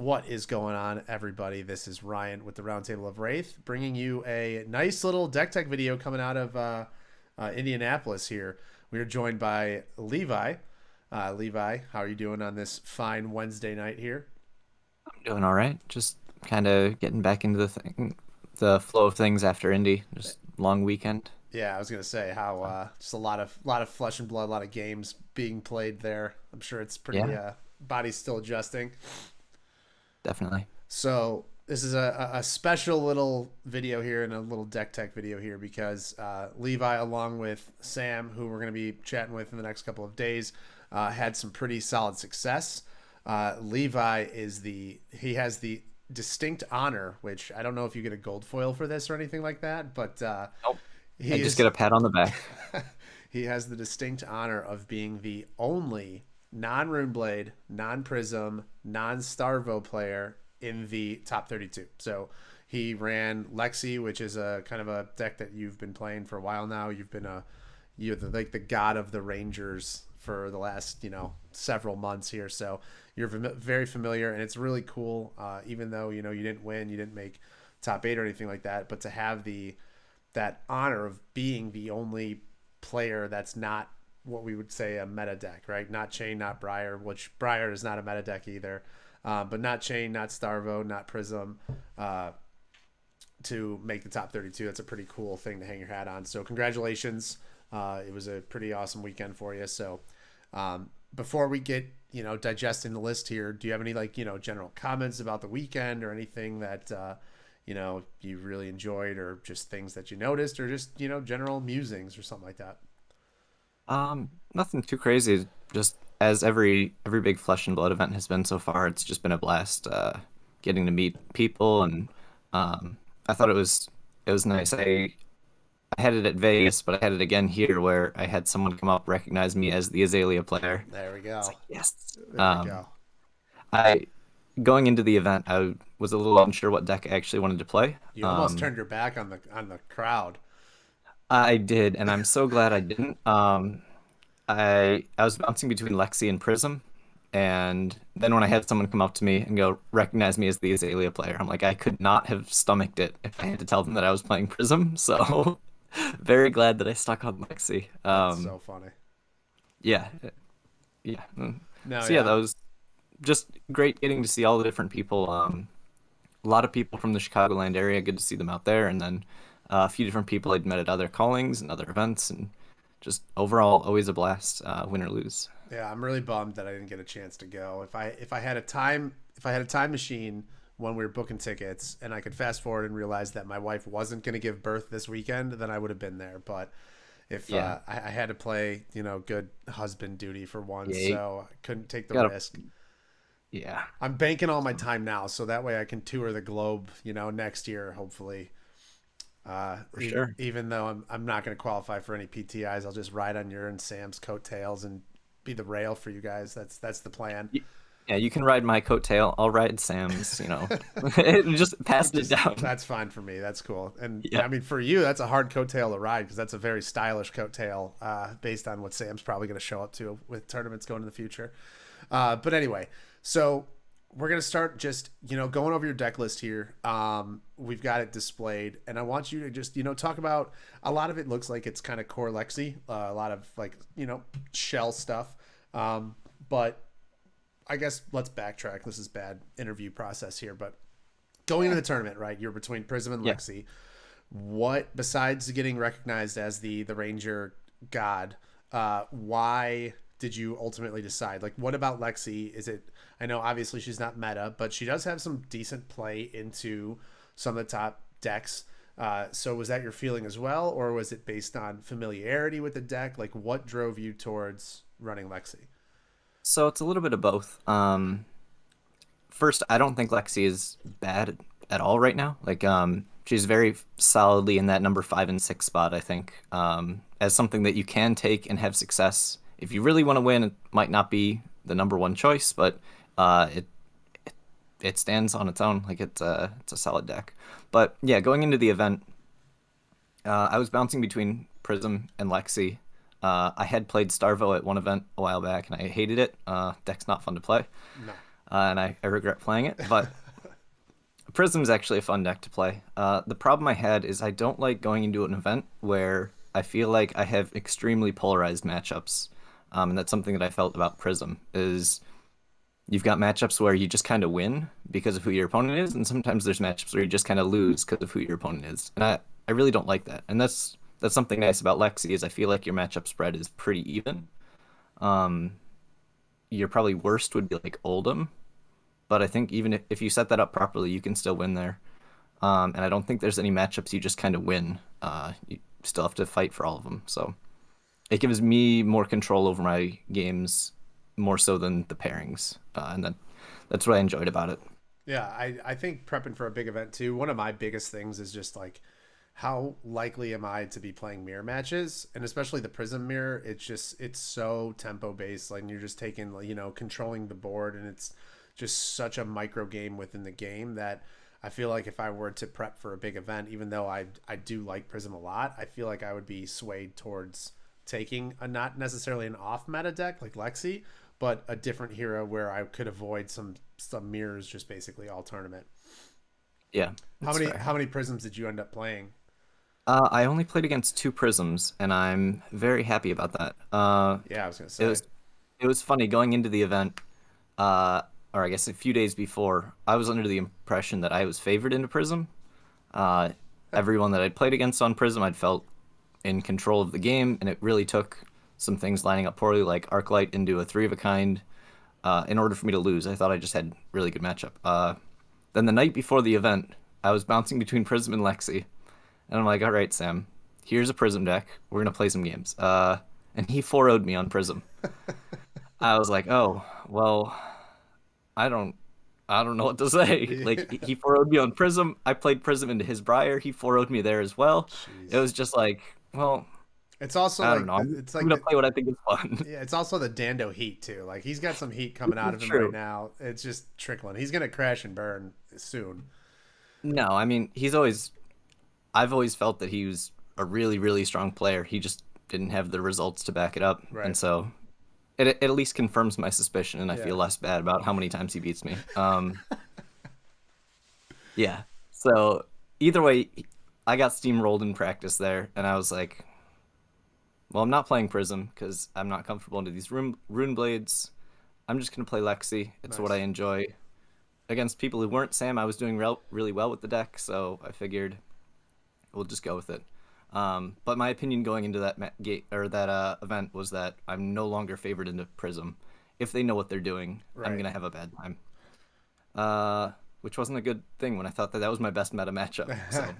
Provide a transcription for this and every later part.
What is going on, everybody? This is Ryan with the Roundtable of Wraith, bringing you a nice little deck tech video coming out of Indianapolis here. We are joined by Levi. Levi, how are you doing on this fine Wednesday night here? I'm doing all right. Just kind of getting back into the flow of things after Indy. Just long weekend. Yeah, I was gonna say how So, just a lot of flesh and blood, a lot of games being played there. I'm sure it's pretty yeah, body's still adjusting. definitely. So this is a special little video here and a little deck tech video here because Levi, along with Sam, who we're going to be chatting with in the next couple of days, had some pretty solid success. Levi he has the distinct honor, which I don't know if you get a gold foil for this or anything like that, but Nope. I he just is get a pat on the back. he has the distinct honor of being the only non-Runeblade, non-Prism, non-Starvo player in the top 32. So he ran Lexi, which is a kind of a deck that you've been playing for a while now. You're like the god of the Rangers for the last several months here. So you're very familiar, and it's really cool. Even though you didn't win, you didn't make top eight or anything like that, but to have the that honor of being the only player that's not what we would say a meta deck, right? Not Chain, not Briar, which Briar is not a meta deck either. But not Chain, not Starvo, not Prism, uh, to make the top 32. That's a pretty cool thing to hang your hat on. So congratulations. It was a pretty awesome weekend for you. So before we get digesting the list here, do you have any general comments about the weekend or anything that you really enjoyed, or just things that you noticed, or just general musings or something like that? Nothing too crazy. Just as every big Flesh and Blood event has been so far, it's just been a blast. Getting to meet people, and I thought it was nice. I had it at Vegas, but I had it again here where I had someone come up recognize me as the Azalea player. There we It's go. like, yes. There we go. I Going into the event, I was a little unsure what deck I actually wanted to play. You almost turned your back on the crowd. I did, and I'm so glad I didn't. I was bouncing between Lexi and Prism, and then when I had someone come up to me and go recognize me as the Azalea player, I'm like, I could not have stomached it if I had to tell them that I was playing Prism. So very glad that I stuck on Lexi. That's so funny. Yeah, yeah. No, So yeah, yeah. that was just great getting to see all the different people. A lot of people from the Chicagoland area. Good to see them out there, and then a few different people I'd met at other callings and other events, and just overall always a blast, win or lose. Yeah, I'm really bummed that I didn't get a chance to go. If I had a time machine when we were booking tickets, and I could fast forward and realize that my wife wasn't going to give birth this weekend, then I would have been there. But if Yeah, I had to play, good husband duty for once, yeah, so I couldn't take the gotta, risk. yeah, I'm banking all my time now, so that way I can tour the globe, next year, hopefully. for sure. Even though I'm not going to qualify for any PTIs, I'll just ride on your and Sam's coattails and be the rail for you guys. That's the plan. Yeah, you can ride my coattail. I'll ride Sam's. Just passed it Just down. that's fine for me. That's cool. And Yeah, I mean, for you, that's a hard coattail to ride because that's a very stylish coattail, based on what Sam's probably going to show up to with tournaments going in the future. But anyway, so we're gonna start just going over your deck list here. We've got it displayed, and I want you to just talk about a lot of it. Looks like it's kind of core Lexi, a lot of shell stuff. But I guess let's backtrack. This is bad interview process here, but going into the tournament, right? You're between Prism and yeah. Lexi. What, besides getting recognized as the Ranger God, why did you ultimately decide? Like, what about Lexi? Is it? I know obviously she's not meta, but she does have some decent play into some of the top decks. So was that your feeling as well, or was it based on familiarity with the deck? Like, what drove you towards running Lexi? So it's a little bit of both. First, I don't think Lexi is bad at all right now. She's very solidly in that number 5 and 6 spot, I think, as something that you can take and have success. If you really want to win, it might not be the number one choice, but it it stands on its own. Like it's a solid deck. But yeah, going into the event, I was bouncing between Prism and Lexi. I had played Starvo at one event a while back, and I hated it. Deck's not fun to play. No. and I regret playing it. But Prism's actually a fun deck to play. The problem I had is I don't like going into an event where I feel like I have extremely polarized matchups. And that's something that I felt about Prism is you've got matchups where you just kind of win because of who your opponent is, and sometimes there's matchups where you just kind of lose because of who your opponent is. And I really don't like that. And that's something nice about Lexi is I feel like your matchup spread is pretty even. Um, your probably worst would be like Oldham, but I think even if you set that up properly, you can still win there. And I don't think there's any matchups you just kind of win. You still have to fight for all of them. So it gives me more control over my games, more so than the pairings, and that's what I enjoyed about it. Yeah, I think prepping for a big event too, one of my biggest things is just like how likely am I to be playing mirror matches? And especially the Prism mirror, it's so tempo based. Like you're just taking, controlling the board, and it's just such a micro game within the game that I feel like if I were to prep for a big event, even though I do like Prism a lot, I feel like I would be swayed towards taking a not necessarily an off meta deck like Lexi, but a different hero where I could avoid some mirrors just basically all tournament. Yeah, How that's many fair. how many prisms did you end up playing? I only played against two Prisms, and I'm very happy about that. Yeah, I was gonna It say. was it was funny going into the event, uh, or I guess a few days before. I was under the impression that I was favored into Prism. Uh, Everyone that I'd played against on Prism, I'd felt in control of the game, and it really took some things lining up poorly, like Arclight into a three of a kind, in order for me to lose. I thought I just had really good matchup. Then the night before the event, I was bouncing between Prism and Lexi, and I'm like, all right, Sam, here's a Prism deck. We're gonna play some games. And he 4-0'd me on Prism. I was like, oh, well, I don't I don't know what to say. Like Yeah. he 4-0'd me on Prism. I played Prism into his Briar. He 4-0'd me there as well. It Jeez. was just like, well, It's also I don't like know. it's I'm like gonna the play what I think is fun. yeah, it's also the Dando heat too. Like he's got some heat This coming out is of him right true. now. It's just trickling. He's gonna crash and burn soon. No, I mean I've always felt that he was a really, really strong player. He just didn't have the results to back it up. Right. And so it at least confirms my suspicion and I Yeah. feel less bad about how many times he beats me. Yeah. So either way, I got steamrolled in practice there and I was like, well, I'm not playing Prism because I'm not comfortable into these rune blades. I'm just gonna play Lexi. It's what I Nice. enjoy. Against people who weren't Sam, I was doing really well with the deck, so I figured we'll just go with it. But my opinion going into that gate or that event was that I'm no longer favored into Prism. If they know what they're doing, I'm Right. gonna have a bad time. Uh, which wasn't a good thing when I thought that that was my best meta matchup. So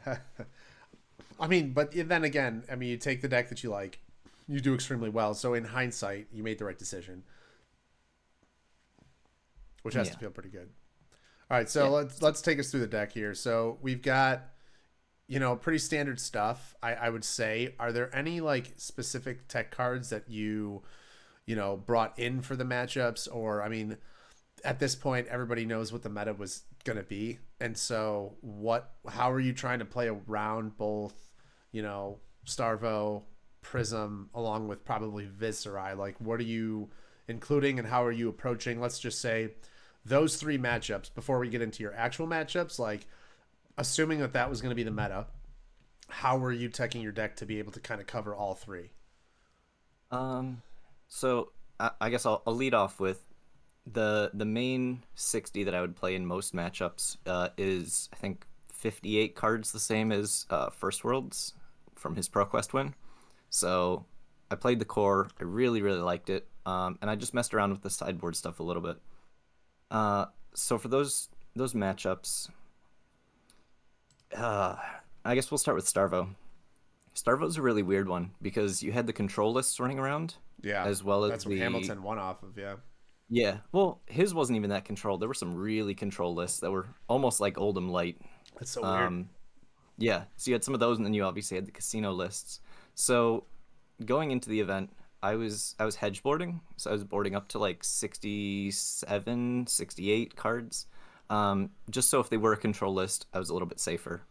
I mean, but then again, I mean, you take the deck that you like, you do extremely well. So in hindsight, you made the right decision, which has to yeah, feel pretty good. All right, so yeah. let's take us through the deck here. So we've got pretty standard stuff. I would say. Are there any like specific tech cards that you brought in for the matchups, or I mean, at this point, everybody knows what the meta was gonna be, and so how are you trying to play around both, Starvo, Prism, along with probably Viserai? Like, what are you including, and how are you approaching? Let's just say those three matchups before we get into your actual matchups. Like, assuming that was going to be the meta, how were you teching your deck to be able to kind of cover all three? Um, so I guess I'll lead off with the main 60 that I would play in most matchups is I think 58 cards, the same as First Worlds from his ProQuest win. So I played the core. I really, really liked it. And I just messed around with the sideboard stuff a little bit. So for those matchups, uh, I guess we'll start with Starvo. Starvo's a really weird one because you had the control lists running around, Yeah, as well as that's what the Hamilton won off of. Yeah, yeah. Well, his wasn't even that controlled. There were some really control lists that were almost like Oldham Light. that's so weird. Um, yeah. So you had some of those, and then you obviously had the casino lists. So going into the event, I was hedge boarding, so I was boarding up to like 67, 68 cards. Just so if they were a control list, I was a little bit safer.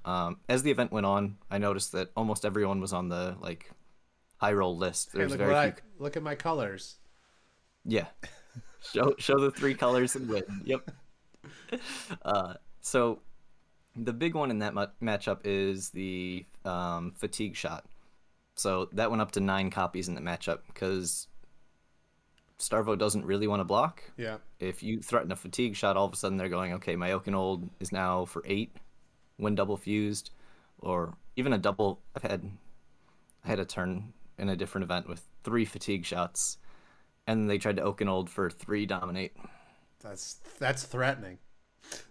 As the event went on, I noticed that almost everyone was on the like high roll list. Hey, There's very few. look at my colors. Yeah. Show the three colors and win. Yep. So the big one in that matchup is the fatigue shot. So that went up to 9 copies in the matchup because Starvo doesn't really want to block. Yeah. If you threaten a fatigue shot, all of a sudden they're going, okay, my Oakenold is now for 8 when double fused, or even a double. I had a turn in a different event with 3 fatigue shots, and they tried to Oakenold for 3 dominate. That's threatening.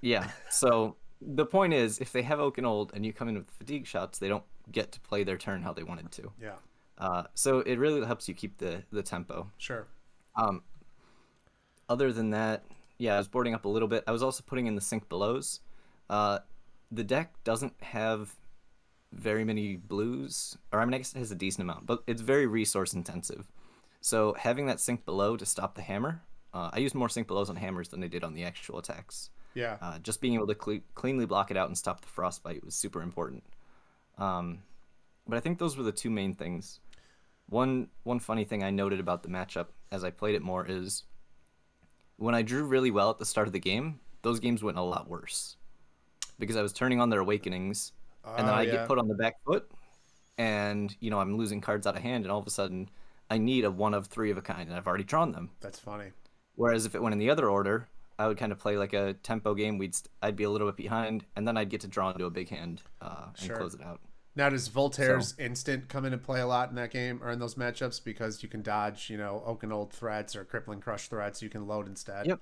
Yeah. So the point is, if they have Oakenold and you come in with fatigue shots, they don't get to play their turn how they wanted to. Yeah. So it really helps you keep the tempo. Sure. Um, Other than that, yeah, I was boarding up a little bit. I was also putting in the sink belows. Uh, the deck doesn't have very many blues, or I mean, I guess it has a decent amount, but it's very resource intensive. So having that sink below to stop the hammer, I used more sink belows on hammers than I did on the actual attacks. Yeah. Just being able to cleanly block it out and stop the frostbite was super important. Um, but I think those were the two main things. One funny thing I noted about the matchup as I played it more is when I drew really well at the start of the game, those games went a lot worse because I was turning on their awakenings, and then Oh I get yeah. put on the back foot, and I'm losing cards out of hand, and all of a sudden I need a one of 3 of a kind, and I've already drawn them. That's funny. Whereas if it went in the other order, I would kind of play like a tempo game. I'd be a little bit behind, and then I'd get to draw into a big hand and Sure. close it out. Now, does So Voltaire's instant come into play a lot in that game or in those matchups because you can dodge, Oakenold threats or Crippling Crush threats? You can load instead. yep,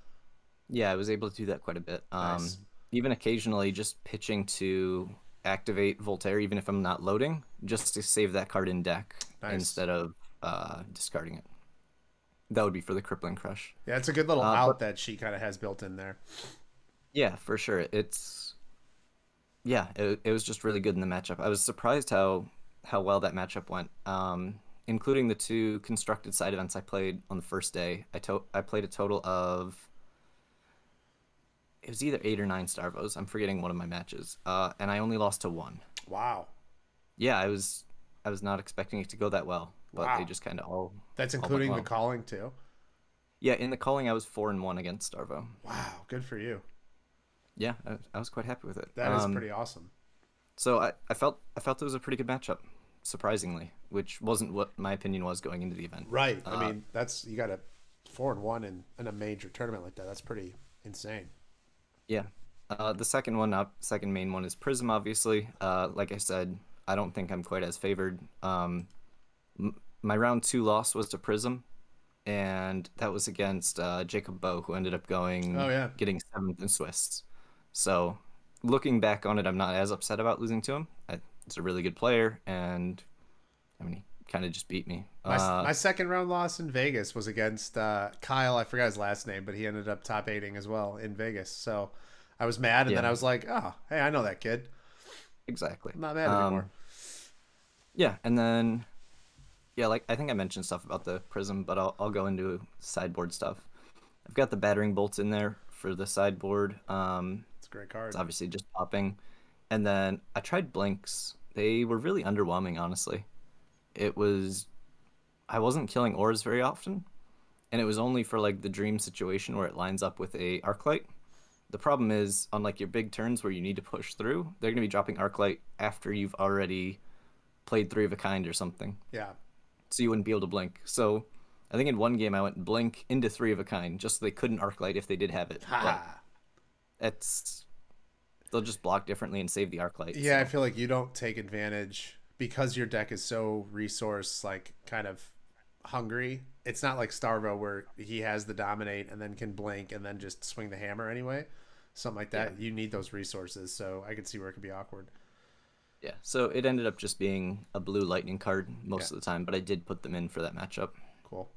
yeah, I was able to do that quite a bit. Nice. Even occasionally just pitching to activate Voltaire, even if I'm not loading, just to save that card in deck Nice. instead of discarding it. That would be for the Crippling Crush. Yeah, it's a good little But out that she kind of has built in there. yeah, for sure. It was just really good in the matchup. I was surprised how well that matchup went. Including the 2 constructed side events I played on the first day. I played a total of it was either 8 or 9 Starvos. I'm forgetting one of my matches. And I only lost to 1. Wow. Yeah, I was not expecting it to go that well, but they Wow. just kind of That's all went including the well. calling too. Yeah, in the calling I was 4-1 against Starvo. Wow. Good for you. Yeah, I was quite happy with it. That is pretty awesome. So I felt it was a pretty good matchup, surprisingly, which wasn't what my opinion was going into the event. Right. I mean, that's you got a 4-1 in a major tournament like that. That's pretty insane. Yeah. The second main one is Prism, obviously. Like I said, I don't think I'm quite as favored. My round 2 loss was to Prism, and that was against Jacob Bow, who ended up Oh yeah. getting 7th in Swiss. So, looking back on it, I'm not as upset about losing to him. It's a really good player, and I mean, he kind of just beat me. My second round loss in Vegas was against Kyle. I forgot his last name, but he ended up top 8ing as well in Vegas. So I was mad, and then Yeah, I was like, oh, hey, I know that kid. exactly. I'm not mad anymore. Um, yeah, and then yeah, like I think I mentioned stuff about the Prism, but I'll go into sideboard stuff. I've got the battering bolts in there for the sideboard. It's a great It's card. obviously just popping. And then I tried blinks. They were really underwhelming, honestly. It was I wasn't killing auras very often, and it was only for like the dream situation where it lines up with a arclight. The problem is on like your big turns where you need to push through, they're gonna be dropping arclight after you've already played 3 of a kind or something. Yeah. So you wouldn't be able to blink. So I think in one game I went blink into 3 of a kind just so they couldn't arclight if they did have it. But Ha. it's they'll just block differently and save the arc light. Yeah, I So feel like you don't take advantage because your deck is so resource like kind of hungry. It's not like Starvo where he has the dominate and then can blink and then just swing the hammer anyway. Something like yeah, that. You need those resources, so I could see where it could be awkward. yeah. So it ended up just being a blue lightning card Yeah, most of the time, but I did put them in for that matchup. cool.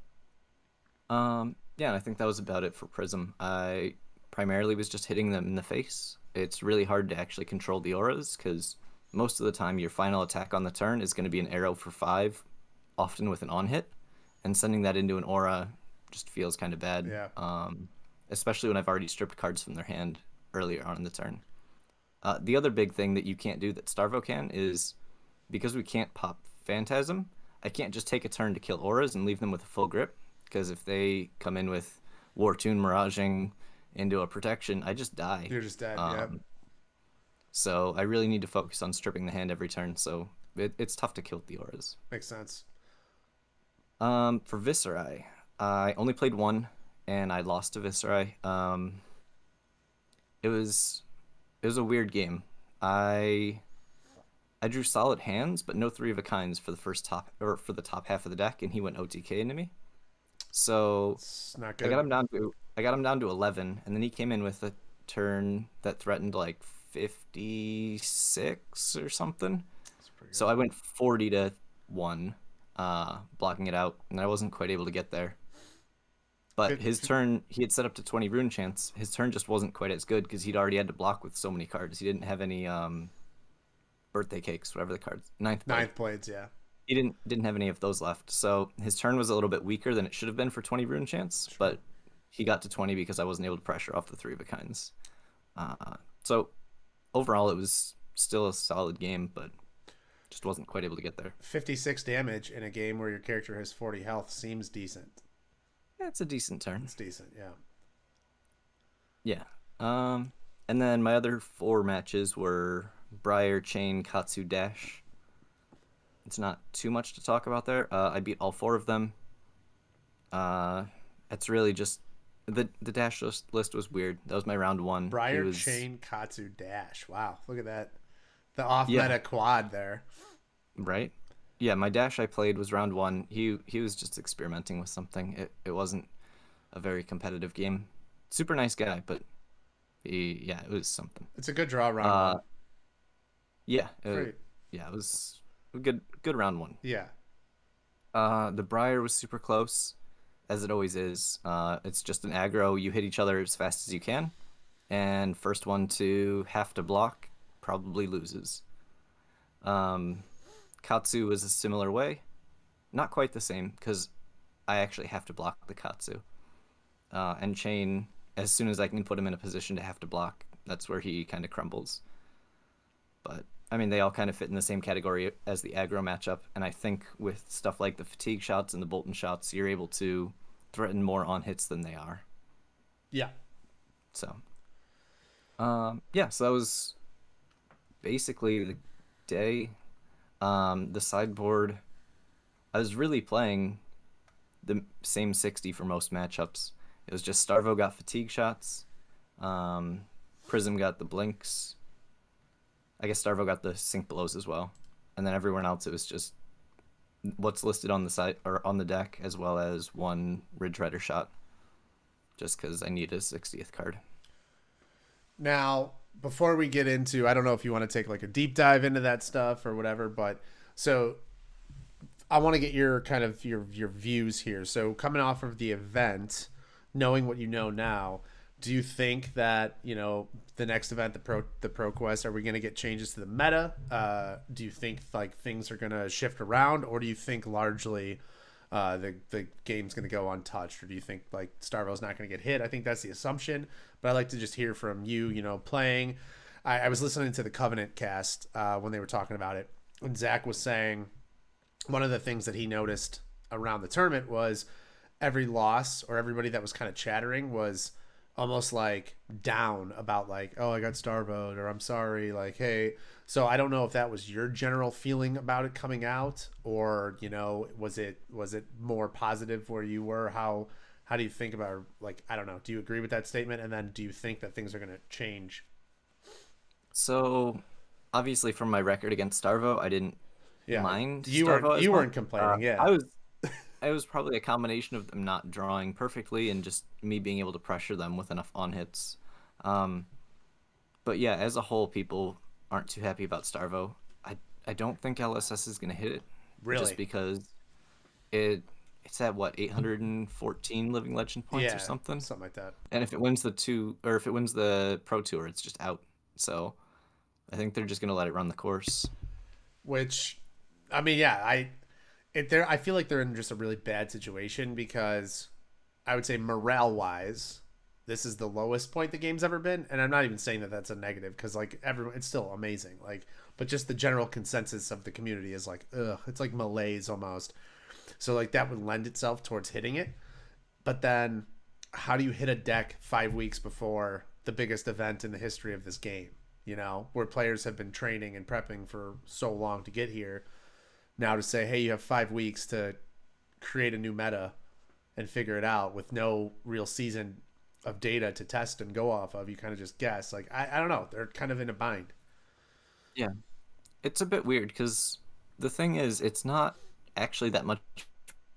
Yeah, and I think that was about it for Prism. I primarily was just hitting them in the face. It's really hard to actually control the auras because most of the time your final attack on the turn is going to be an arrow for 5, often with an on hit, and sending that into an aura just feels kind of bad. Yeah. Especially when I've already stripped cards from their hand earlier on in the turn. The other big thing that you can't do that Starvo can is because we can't pop Phantasm, I can't just take a turn to kill auras and leave them with a full grip because if they come in with War Tune Miraging into a protection, I just die. You're just dead. Yep. Um, so I really need to focus on stripping the hand every turn. So it's tough to kill the auras. Makes sense. For Viscerai, I only played one, and I lost to Viscerai. It was it was a weird game. I I drew solid hands, but no three of a kinds for the first top or for the top half of the deck, and he went OTK into me. So It's not I got good. him down to 11, and then he came in with a turn that threatened like 56 or something. It's pretty So good. I went 40 to 1, blocking it out, and I wasn't quite able to get there. But Fit, his fit, turn, he had set up to 20 rune chance. His turn just wasn't quite as good because he'd already had to block with so many cards. He didn't have any birthday cakes, whatever the cards. Ninth blade. ninth blades, yeah. He didn't have any of those left. So his turn was a little bit weaker than it should have been for 20 rune chance, Sure. but he got to 20 because I wasn't able to pressure off the three of a kinds. So overall, it was still a solid game, but just wasn't quite able to get there. 56 damage in a game where your character has 40 health seems decent. Yeah, it's a decent turn. It's decent, yeah. Yeah. Um, and then my other four matches were Briar, Chain, Katsu, Dash. It's not too much to talk about there. I beat all four of them. Uh, it's really just the Dash list was weird. That was my round one. He Briar, was Chain, Katsu, Dash. Wow, look at that. The off yeah, meta quad there. right. Yeah, my Dash I played was round one. He was just experimenting with something. It wasn't a very competitive game. Super nice guy, but yeah, it was something. It's a good draw round Uh, one. yeah, Great. yeah, it was a good round one. Yeah. The Briar was super close, as it always is. It's just an aggro. You hit each other as fast as you can, and first one to have to block probably loses. Um, Katsu was a similar way, not quite the same because I actually have to block the Katsu. And Chain, as soon as I can put him in a position to have to block, that's where he kind of crumbles. But I mean, they all kind of fit in the same category as the aggro matchup, and I think with stuff like the fatigue shots and the Bolton shots, you're able to threaten more on hits than they are. Yeah. So, yeah, so that was basically the day. The sideboard, I was really playing the same 60 for most matchups. It was just Starvo got fatigue shots, um, Prism got the blinks. I guess Starvo got the sink blows as well, and then everyone else it was just what's listed on the site or on the deck as well as one Ridge Rider shot, just because I need a 60th card. Now, before we get into, I don't know if you want to take like a deep dive into that stuff or whatever, but so I want to get your kind of your views here. So coming off of the event, knowing what you know now, do you think that the next event, the Pro Quest, are we going to get changes to the meta? Do you think like things are going to shift around, or do you think largely the game's going to go untouched, or do you think like Starvo's not going to get hit? I think that's the assumption, but I'd like to just hear from you. Playing. I was listening to the Covenant cast when they were talking about it, and Zach was saying one of the things that he noticed around the tournament was every loss or everybody that was kind of chattering was almost like down about like, oh, I got starvoed, or I'm sorry, like, hey. So I don't know if that was your general feeling about it coming out, or was it more positive where you were? How do you think about, like, I don't know, do you agree with that statement, and then do you think that things are going to change? So, obviously, from my record against Starvo, I didn't Yeah, mind you weren't Starvo as you much. weren't complaining, yeah. I was it was probably a combination of them not drawing perfectly and just me being able to pressure them with enough on hits. Um, but yeah, as a whole, people aren't too happy about Starvo. I don't think LSS is gonna hit it, just Really? because it it's at what 814 living legend points or Yeah, something. something like that. And if it wins the two or if it wins the Pro Tour, it's just out. So I think they're just gonna let it run the course. Which, I mean, yeah, I feel like they're in just a really bad situation because I would say morale wise, this is the lowest point the game's ever been, and I'm not even saying that that's a negative because like everyone, it's still amazing. Like, but just the general consensus of the community is like, ugh, it's like malaise almost. So like that would lend itself towards hitting it, but then how do you hit a deck 5 weeks before the biggest event in the history of this game? You know, where players have been training and prepping for so long to get here. Now to say, hey, you have 5 weeks to create a new meta and figure it out with no real season of data to test and go off of, you kind of just guess. Like, I don't know. They're kind of in a bind. Yeah, it's a bit weird because the thing is, it's not actually that much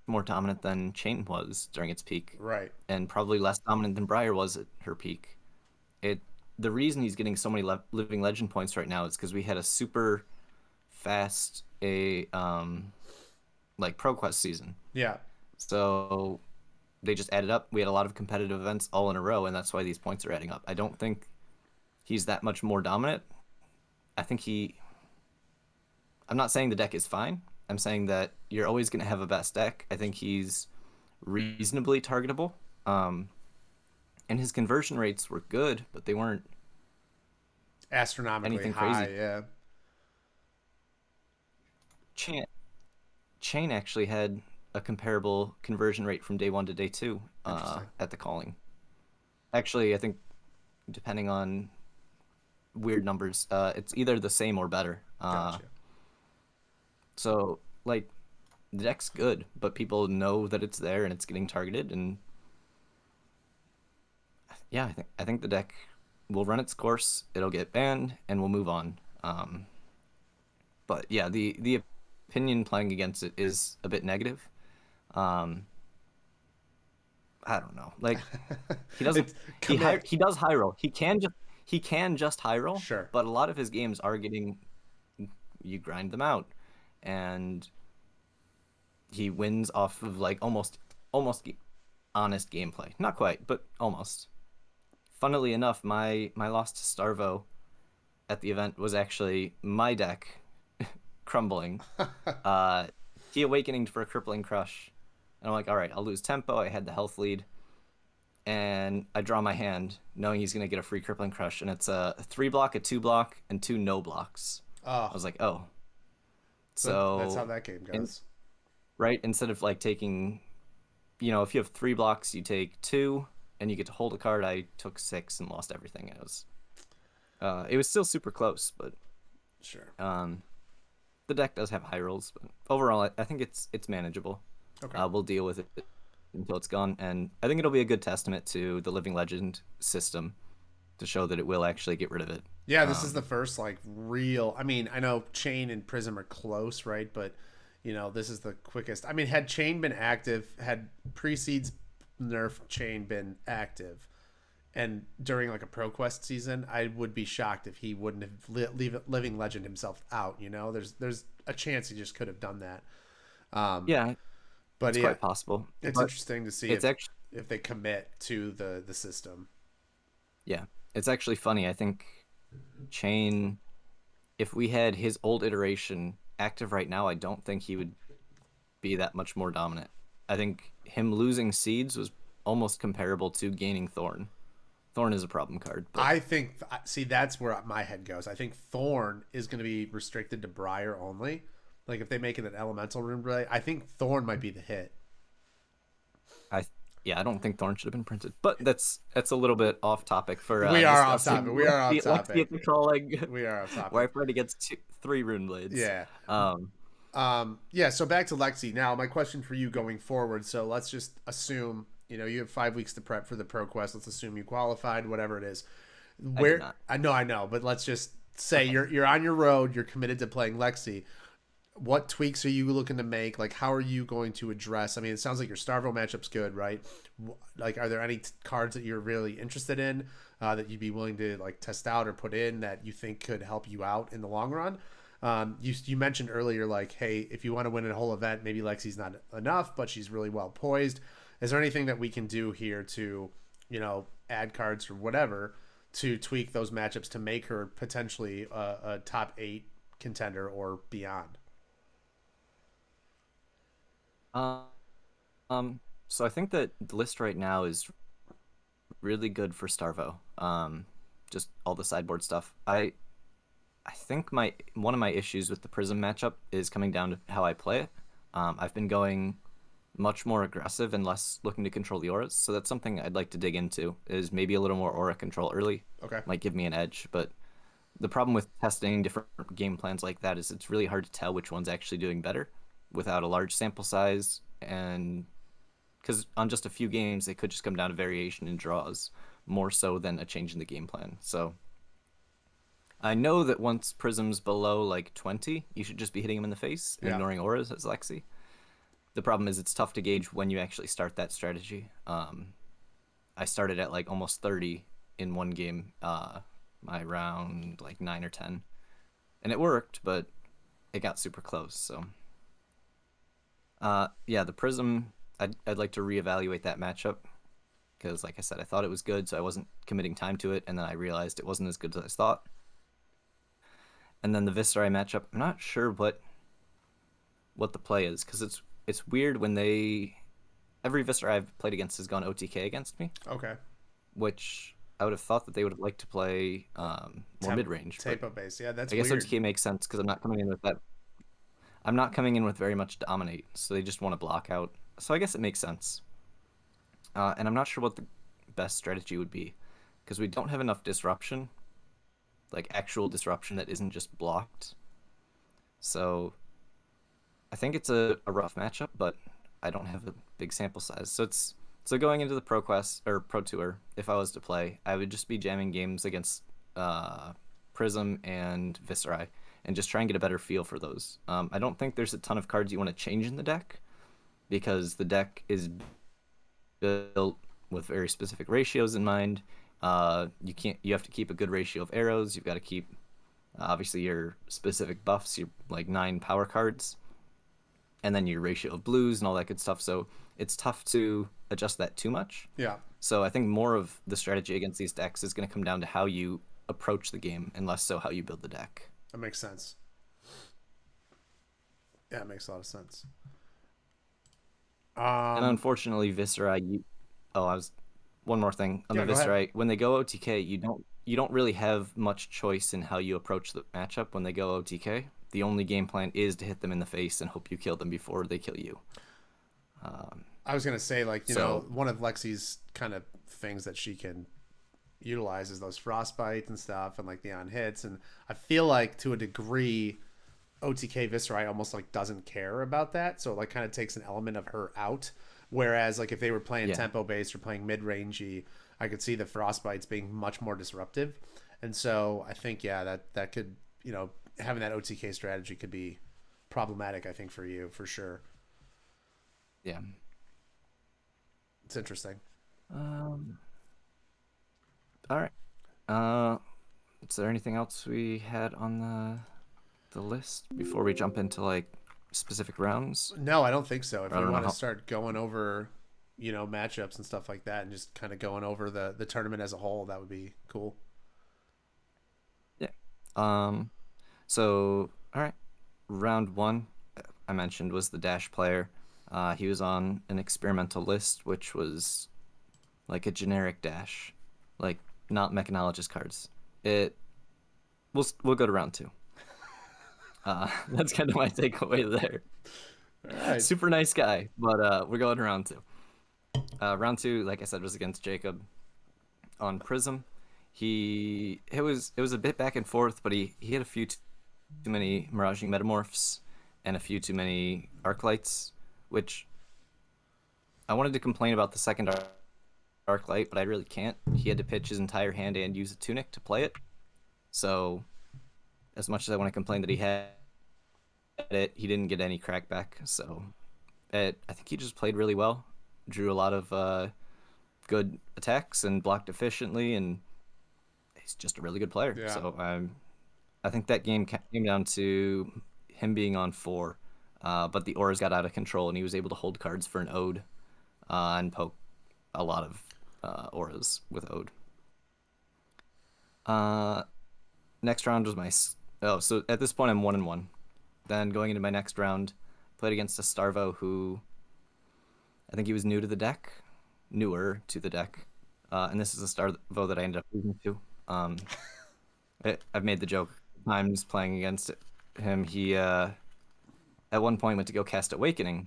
more dominant than Chain was during its peak, Right. and probably less dominant than Briar was at her peak. It The reason he's getting so many living legend points right now is because we had a super fast like ProQuest season. Yeah. So they just added up. We had a lot of competitive events all in a row, and that's why these points are adding up. I don't think he's that much more dominant. I think he. I'm not saying the deck is fine. I'm saying that you're always going to have a best deck. I think he's reasonably targetable. Um, and his conversion rates were good, but they weren't Astronomically anything high. crazy. Yeah. Chain, Chain actually had a comparable conversion rate from day one to day two Interesting. at the calling. Actually, I think depending on weird numbers, it's either the same or better. Gotcha. So like the deck's good, but people know that it's there and it's getting targeted, and yeah, I think the deck will run its course. It'll get banned, and we'll move on. But yeah, the opinion playing against it is a bit negative. Um, I don't know. Like he doesn't It's commit. he does high roll. He can just high roll, Sure. but a lot of his games are getting you grind them out, and he wins off of like almost honest gameplay. Not quite, but almost. Funnily enough, my loss to Starvo at the event was actually my deck crumbling. Uh, he awakening for a crippling crush, and I'm like, all right, I'll lose tempo. I had the health lead, and I draw my hand, knowing he's gonna get a free crippling crush, and it's a 3 block, a 2 block, and two no blocks. I Oh, was like, oh, so that's how so that game in, goes. right instead of like taking, if you have 3 blocks, you take two, and you get to hold a card. I took six and lost everything. It was still super close, but Sure. um, the deck does have high rolls. But overall, I think it's manageable. Okay. We'll deal with it until it's gone, and I think it'll be a good testament to the Living Legend system to show that it will actually get rid of it. Yeah, this is the Um, first like real. I mean, I know Chain and Prism are close, right? But this is the quickest. I mean, had Chain been active, had Precedes Nerf Chain been active, and during like a ProQuest season, I would be shocked if he wouldn't have Living Legend himself out. There's a chance he just could have done that. Um, yeah, but it's yeah, quite possible, it's but interesting to see it's actually if they commit to the system. yeah, it's actually funny. I think Chain, if we had his old iteration active right now, I don't think he would be that much more dominant. I think him losing seeds was almost comparable to gaining Thorn. Thorn is a problem card, but I think, see, that's where my head goes. I think Thorn is going to be restricted to Briar only. Like if they make it an elemental room play, I think Thorn might be the hit. I yeah, I don't think Thorn should have been printed. But that's a little bit off topic for We are off discussing topic. We are off Lexi topic. at the calling, We are off where I topic. already gets three rune blades. Yeah. Um, Yeah. So back to Lexi. Now, my question for you going forward. So let's just assume, you have 5 weeks to prep for the Pro Quest. Let's assume you qualified, whatever it is. I did Where not. I know, but let's just say Okay. you're on your road. You're committed to playing Lexi. What tweaks are you looking to make? Like, how are you going to address? I mean, it sounds like your Starvo matchup's good, right? Like, are there any cards that you're really interested in that you'd be willing to like test out or put in that you think could help you out in the long run? You mentioned earlier, like, hey, if you want to win a whole event, maybe Lexi's not enough, but she's really well poised. Is there anything that we can do here to, add cards or whatever to tweak those matchups to make her potentially a top 8 contender or beyond? Um, so I think that the list right now is really good for Starvo. Just all the sideboard stuff. I think my one of my issues with the Prism matchup is coming down to how I play it. I've been going much more aggressive and less looking to control the auras. So that's something I'd like to dig into, is maybe a little more aura control early. Okay. Might give me an edge. But the problem with testing different game plans like that is it's really hard to tell which one's actually doing better without a large sample size. And because on just a few games, it could just come down to variation in draws more so than a change in the game plan. So I know that once Prism's below like 20, you should just be hitting him in the face and Yeah. ignoring auras as Lexi. The problem is it's tough to gauge when you actually start that strategy. I started at like almost 30 in one game, my round like 9 or 10. And it worked, but it got super close. So, yeah, the Prism, I'd like to reevaluate that matchup because, like I said, I thought it was good, so I wasn't committing time to it. And then I realized it wasn't as good as I thought. And then the Viserai matchup, I'm not sure what the play is because it's weird when they every Viserai I've played against has gone OTK against me, Okay. which I would have thought that they would have liked to play more Temp mid range, but Tempo base. Yeah, that's I guess weird. OTK makes sense because I'm not coming in with that. I'm not coming in with very much dominate, so they just want to block out. So I guess it makes sense. And I'm not sure what the best strategy would be because we don't have enough disruption, like actual disruption that isn't just blocked. So I think it's a rough matchup, but I don't have a big sample size. So going into the Pro Quest or Pro Tour, if I was to play, I would just be jamming games against uh, Prism and Viserai and just try and get a better feel for those. I don't think there's a ton of cards you want to change in the deck because the deck is built with very specific ratios in mind. You have to keep a good ratio of arrows. You've got to keep obviously your specific buffs, your like 9 power cards, and then your ratio of blues and all that good stuff. So it's tough to adjust that too much. Yeah, So I think more of the strategy against these decks is going to come down to how you approach the game and less so how you build the deck. that makes sense. Yeah, it makes a lot of sense. And Um, unfortunately, Viscera, oh, I was one more thing on yeah, the go ahead. Viscera. When they go OTK, you don't really have much choice in how you approach the matchup when they go OTK. The only game plan is to hit them in the face and hope you kill them before they kill you. Um, I was gonna say, like, so one of Lexi's kind of things that she can utilize is those frostbites and stuff, and like the on hits. And I feel like to a degree, OTK Viscerai almost like doesn't care about that, so it like kind of takes an element of her out. Whereas like if they were playing yeah, tempo based or playing mid rangey, I could see the frostbites being much more disruptive. And so I think yeah, that could having that OTK strategy could be problematic. I think for you for sure. yeah. It's interesting. Um, all right. Uh, is there anything else we had on the list before we jump into like specific rounds? No, I don't think so. If Or I we don't know want to how. start going over, matchups and stuff like that, and just kind of going over the tournament as a whole, that would be cool. Yeah. Um. So all right. Round one, I mentioned was the Dash player. He was on an experimental list, which was like a generic Dash, like not mechanologist cards. It. We'll go to round two. That's kind of my takeaway there. All right. Super nice guy, but we're going to round two. Round two, like I said, was against Jacob on Prism. It was a bit back and forth, but he had a few too many Miraging Metamorphs and a few too many Arclights, which I wanted to complain about the second Arclight, but I really can't. He had to pitch his entire hand and use a Tunic to play it. So as much as I want to complain that he had it, he didn't get any crackback. So I think he just played really well, drew a lot of good attacks and blocked efficiently, and he's just a really good player. Yeah. So I think that game came down to him being on 4, but the auras got out of control, and he was able to hold cards for an Ode and poke a lot of auras with Ode. Uh, Next round was oh, so at this point I'm 1-1. Then going into my next round, played against a Starvo who I think he was new to the deck, newer to the deck, and this is a Starvo that I ended up losing to. I've made the joke times playing against him. He at one point went to go cast Awakening,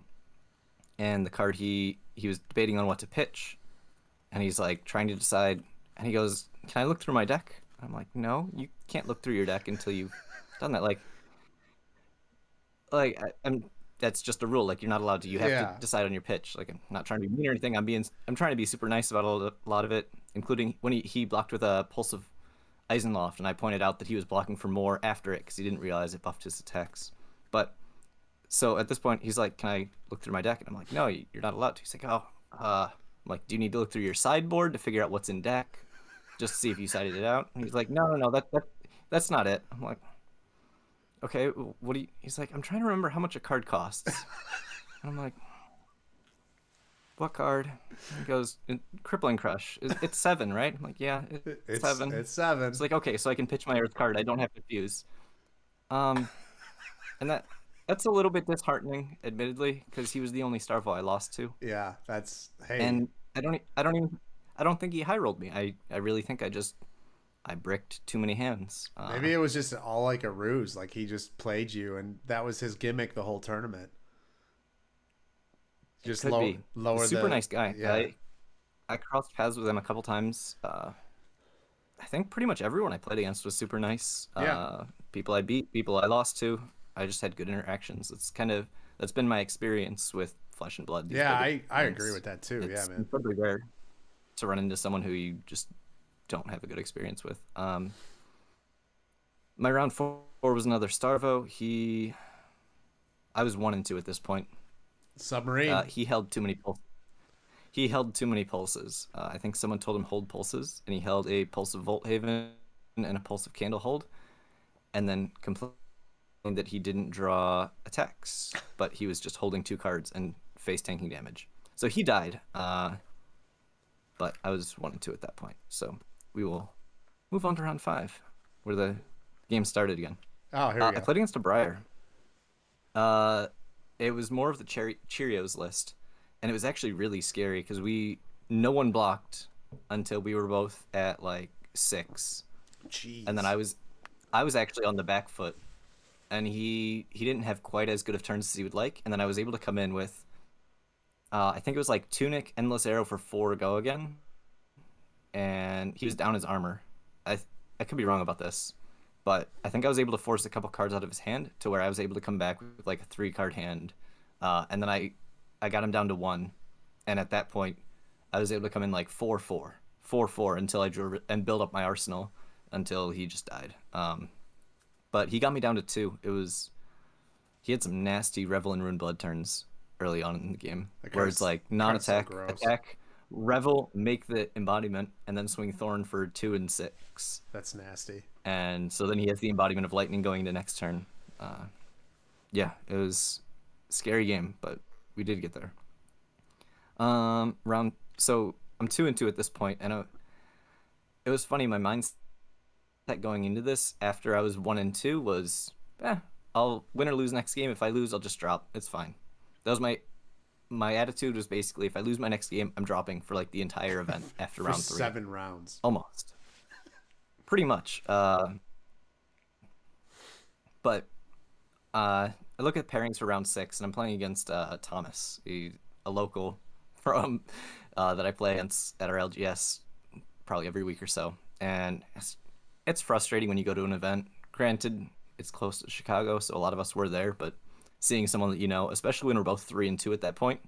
and the card he was debating on what to pitch, and he's like trying to decide, and he goes, "Can I look through my deck?" I'm like, "No, you can't look through your deck until you've done that." I'm that's just a rule. Like you're not allowed to. You have to Yeah. decide on your pitch. Like I'm not trying to be mean or anything. I'm trying to be super nice about a lot of it, including when he blocked with a Pulse of Eisenloft, and I pointed out that he was blocking for more after it because he didn't realize it buffed his attacks. But so at this point, he's like, "Can I look through my deck?" And I'm like, "No, you're not allowed to." He's like, "Oh, I'm like, do you need to look through your sideboard to figure out what's in deck, just to see if you sided it out?" And he's like, "No, no, no, that's not it." I'm like, "Okay, what do you?" He's like, "I'm trying to remember how much a card costs." And I'm like, "What card?" And he goes, "Crippling Crush. It's 7, right?" I'm like, "Yeah, it's seven." It's It's 7. like, "Okay, so I can pitch my Earth card. I don't have to fuse." Um, and that's a little bit disheartening, admittedly, because he was the only Starfall I lost to. Yeah, that's hey. And I don't think he high rolled me. I really think I bricked too many hands. Maybe it was just all like a ruse. Like he just played you, and that was his gimmick the whole tournament. It Just could be. lower Super the nice guy. yeah I crossed paths with him a couple times. I think pretty much everyone I played against was super nice. yeah People I beat, people I lost to. I just had good interactions. That's been my experience with Flesh and Blood. These yeah. big I agree events. with that too. Yeah, It's man. incredibly rare to run into someone who you just don't have a good experience with. My round four was another Starvo. I was 1-2 at this point. Submarine. He held too many He held too many pulses. I think someone told him hold pulses, and he held a pulse of Volthaven and a pulse of Candlehold, and then complained that he didn't draw attacks, but he was just holding 2 cards and face tanking damage. So he died, but I was 1-2 at that point. So we will move on to round 5, where the game started again. Oh, here we I go. played against a Briar. Uh, it was more of the Cheerios list, and it was actually really scary because no one blocked until we were both at like 6, and then Jeez. I was actually on the back foot, and he didn't have quite as good of turns as he would like, and then I was able to come in with I think it was like Tunic, Endless Arrow for 4 go again, and he was down his armor. I I could be wrong about this, but I think I was able to force a couple cards out of his hand to where I was able to come back with like a 3 card hand, and then I got him down to 1, and at that point I was able to come in like 4-4 until I drew and build up my arsenal until he just died. But he got me down to 2. He had some nasty Revel and Rune Blood turns early on in the game, That where it's card's like card's so non-attack, gross. attack, Revel, make the embodiment, and then swing Thorn for 2 and 6. That's nasty. And so then he has the embodiment of lightning going into next turn. Yeah, it was a scary game, but we did get there. Round so I'm 2-2 at this point, and it was funny. My mindset going into this after I was 1-2 was, I'll win or lose next game. If I lose, I'll just drop. It's fine. That was my attitude was basically if I lose my next game, I'm dropping for like the entire event after For round 3. 7 rounds. Almost. Pretty much. But I look at pairings for round 6, and I'm playing against Thomas, a local from that I play against at our LGS probably every week or so. And it's frustrating when you go to an event. Granted, it's close to Chicago, so a lot of us were there, but seeing someone that you know, especially when we're both 3-2 at that point,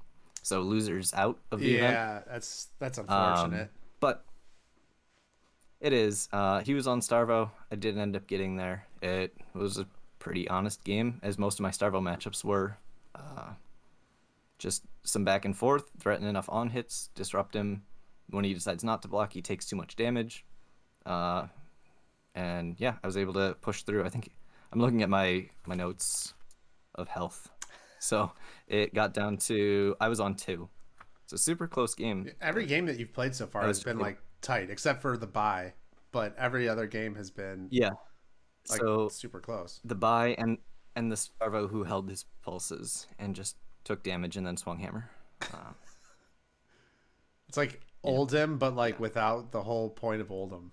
so losers out of the event. Yeah, that's Um, unfortunate. but it is. He was on Starvo. I didn't end up getting there. It was a pretty honest game, as most of my Starvo matchups were. Uh, just some back and forth, threaten enough on hits, disrupt him. When he decides not to block, he takes too much damage. Uh, and yeah, I was able to push through. I think I'm looking at my notes of health. So it got down to I was on 2. It's a super close game, Every but game that you've played so far I has was been just able, like tight, except for the bye. But every other game has been yeah. like So super close. the buy and the Starvo who held his pulses and just took damage and then swung hammer. Uh, It's like yeah, Oldhim, but like yeah. without the whole point of Oldhim.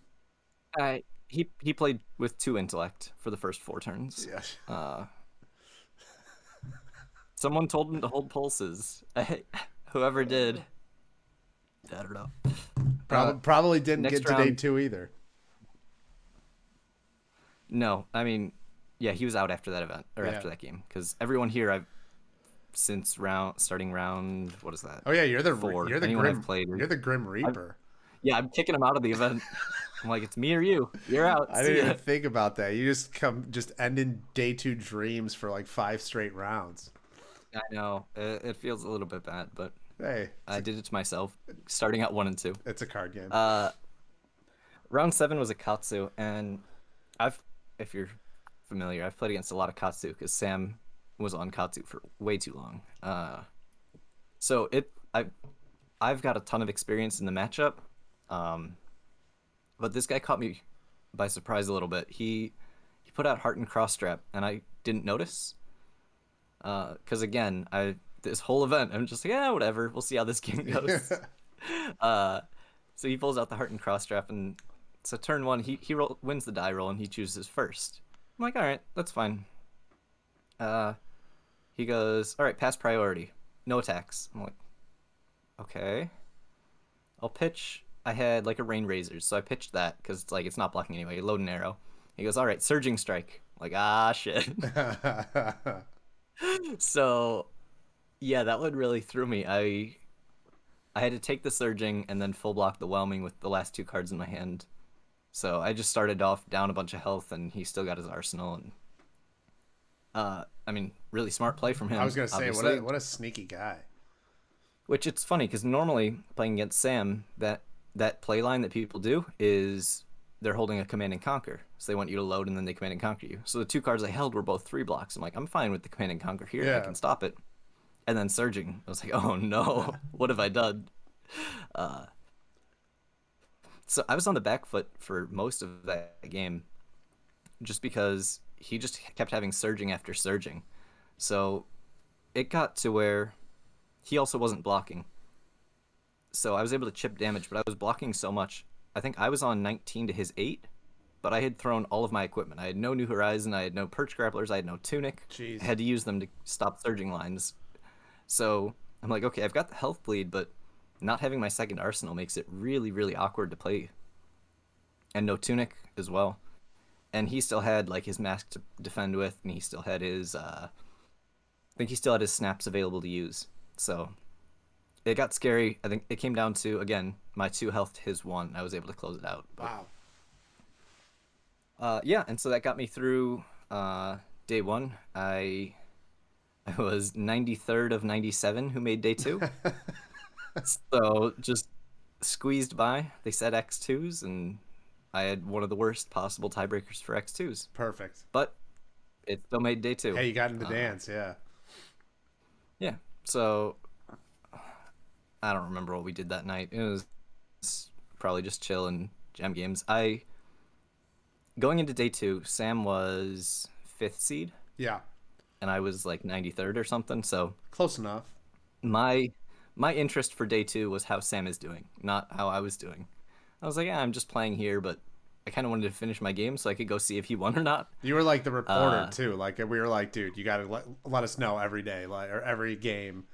He played with 2 intellect for the first 4 turns. Yeah. Uh, Someone told him to hold pulses. Whoever did, I don't know. Probably didn't get Next to day round, 2 either. no. I mean, yeah, he was out after that event or Yeah. after that game because everyone here I've since starting round, what is that? Oh yeah, you're the 4. you're the Anyone I've grim played, you're the grim I've, reaper. yeah, I'm kicking him out of the event. I'm like, it's me or you. You're out. I See didn't even ya. think about that. You just end in day 2 dreams for like 5 straight rounds. I know it feels a little bit bad, but Hey, I did it to myself, starting at 1 and 2. it's a card game. Uh, Round 7 was a Katsu, and I've, if you're familiar, I've played against a lot of Katsu because Sam was on Katsu for way too long. So I've got a ton of experience in the matchup, um, but this guy caught me by surprise a little bit. He put out Heart and Cross Strap, and I didn't notice. Because again, I this whole event, I'm just like, yeah, whatever. We'll see how this game goes. Uh, so he pulls out the Heart and Cross Strap, and so turn 1, he wins the die roll, and he chooses first. I'm like, all right, that's fine. Uh, he goes, all right, pass priority, no attacks. I'm like, okay. I'll pitch. I had like a rain razors, so I pitched that because it's like it's not blocking anyway. Load an arrow. He goes, all right, surging strike. I'm like, ah, shit. So yeah, that one really threw me. I had to take the surging and then full block the whelming with the last 2 cards in my hand. So I just started off down a bunch of health, and he still got his arsenal. And I mean, really smart play from I was him, gonna say obviously. what a sneaky guy. Which it's funny because normally playing against Sam, that play line that people do is they're holding a command and conquer, so they want you to load and then they command and conquer you. So the 2 cards I held were both 3 blocks. I'm like, I'm fine with the command and conquer here. I Yeah. can stop it. And then surging, I was like, oh no, what have I done? Uh, so I was on the back foot for most of that game, just because he just kept having surging after surging. So it got to where he also wasn't blocking. So I was able to chip damage, but I was blocking so much. I think I was on 19 to his 8, but I had thrown all of my equipment. I had no New Horizon, I had no perch grapplers, I had no tunic. I Jeez. had to use them to stop surging lines. So I'm like, okay, I've got the health bleed, but not having my second arsenal makes it really, really awkward to play. And no tunic as well. And he still had like his mask to defend with, and he still had his I think he still had his snaps available to use. So it got scary. I think it came down to, again, my 2 health to his 1. I was able to close it out. But Wow. yeah, and so that got me through day 1. I was 93rd of 97 who made day 2. So just squeezed by. They said X2s, and I had one of the worst possible tiebreakers for X2s. Perfect. But it still made day 2. Hey, you got in the dance, yeah. Yeah. So I don't remember what we did that night. It was probably just chill and jam games. Going into day 2, Sam was 5th seed, Yeah. and I was like 93rd or something. So Close enough. my interest for day 2 was how Sam is doing, not how I was doing. I was like, yeah, I'm just playing here, but I kind of wanted to finish my game so I could go see if he won or not. You were like the reporter Uh, too. Like we were like, dude, you gotta let us know every day, like or every game.